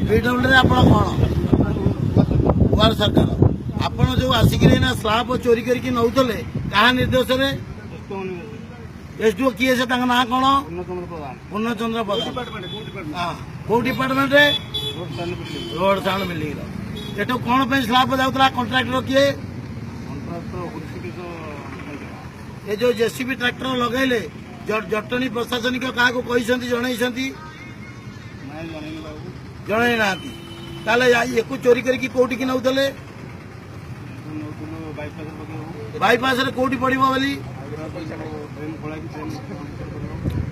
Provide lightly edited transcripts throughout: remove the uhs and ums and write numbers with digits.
BW आप ward सरकार आपण जो आसिक स्लाब चोरी करके नौले क्या निर्देश एसडीओ किए से ना कौन पूर्णचंद्र प्रधान कौ डिपार्टमेंट रोड साउंड बिल्डिंग ये कौन स्लाब जाऊला कंट्राक्टर किए ये जो जेसीबी ट्रैक्टर लगेले जटनी प्रशासनिक क्या जनई जन ना चोरी करके कौटी की नौले बाईपास कौटी पड़ो बोली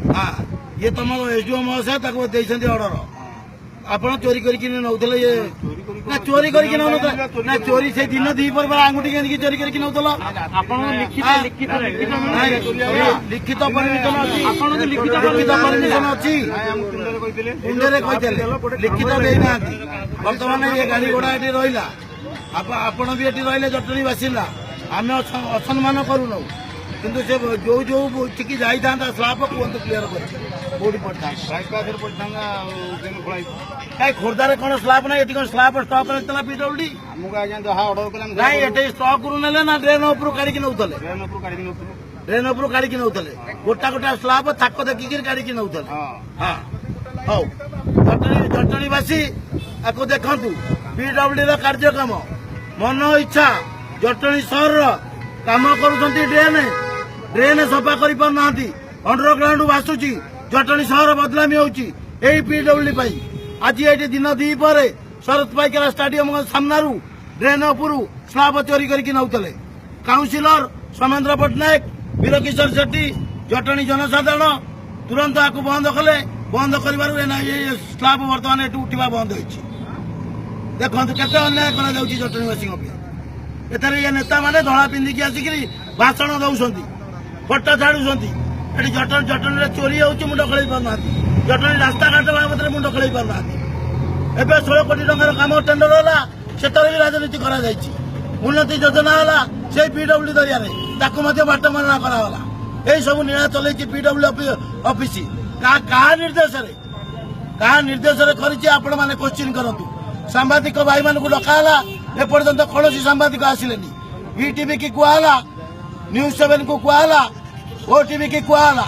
हाँ ये तुम एसडीओ महोदय ऑर्डर आपण चोरी करके नौले ये ना चोरी करके ना चोरी से दिन दी पर आंगुठी के चोरी करके नौल लिखित परमिशन अच्छी लिखित देना बर्तमान ये गाड़ी घोड़ा ये रहा आपण भी ये रही जटणी बासिंदा आम असम्मान करूँ किंतु से जो जो टिकी जाता स्लाब कहतु क्लीयर कर खोर्धार कौन स्लाब ना ये स्लाब स्टॉक रहा पीडब्ल्यूडी ये स्टॉक रू ना ड्रेन उपरू काढ़ी नौले ड्रेन उपरू काढ़ी नौले गोटा गोटा स्लाब थाक देखिक काढ़ी नौले हाँ हौ जटणीवासी आपको देखु पीडब्ल्यूडी कार्यक्रम मन इच्छा जटणी सहर काम कर ड्रेन सफा कर अंडरग्राउंड भासुची जटणी सहर बदलामी होची पीडब्ल्यू आज ये दिन दी पर शरद पाइकरा स्टाडियम सामना ड्रेन उपरू स्लाब चोरी करके नौले काउंसिलर सोमेन्द्र पट्टनायक वीरकिशोर शेट्टी जटणी जनसाधारण तुरंत आपको बंद कले बंद कर स्लाब बर्तमान ये उठा बंद हो देखो केते अन्याय करा जटणीवासी एथर ये नेता मैंने धड़ा पिंधिकी आसिक भाषण दौरान फोटो छाड़ुं जटणी चोरी हो मुंड खेल पारना जटणी रास्ता घाट बाबद मुंड खेल पारना एवं 16 कोटी टकर कम टेंडर है से भी राजनीति उन्नति योजना है से पीडब्ल्यू जरिया बाट मारणा कराला यही सब नीला चल पीडब्ल्यू ऑफिस क्या निर्देश आपण मैंने क्वेश्चन करूँ सांबादिक भाई मान को डकाला एपर्यंत कौन सांबादिक आसिले ईटीवी की कहला न्यूज 7 को कहला ओटीवी की कहला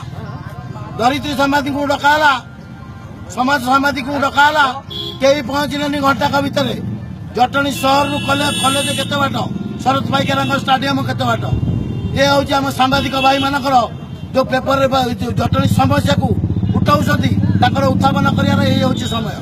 धरित्री सांबादिक को डकाला समाज सांबादिक को डकाला कई पहुंचले घंटा का भितर जटणी सहर कॉलेज केते बाट शरद पाइकरा स्टाडियम केते बाट ये हूँ आम सांबादिक भाई मानकर जो पेपर जटणी समस्या को उठाऊँ उत्थापन कर समय